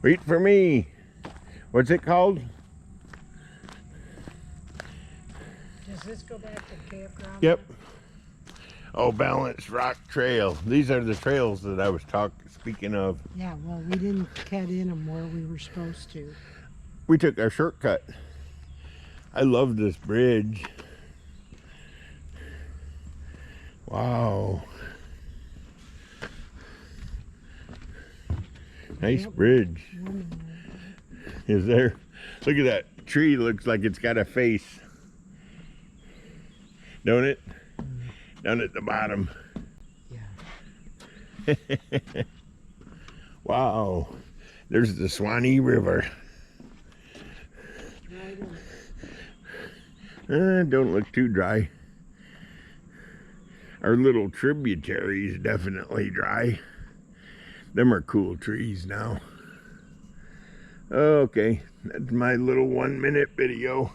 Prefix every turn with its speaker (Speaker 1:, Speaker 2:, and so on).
Speaker 1: Wait for me. What's it called?
Speaker 2: Does this go back to the campground?
Speaker 1: Yep. Oh, Balanced Rock Trail. These are the trails that I was speaking of.
Speaker 2: Yeah, well, we didn't cut in them where we were supposed to.
Speaker 1: We took our shortcut. I love this bridge. Wow. Nice bridge. Is there? Look at that tree. Looks like it's got a face. Don't it? Down at the bottom.
Speaker 2: Yeah.
Speaker 1: Wow. There's the Suwannee River. Don't look too dry. Our little tributary is definitely dry. Them are cool trees now. Okay, that's my little 1-minute video.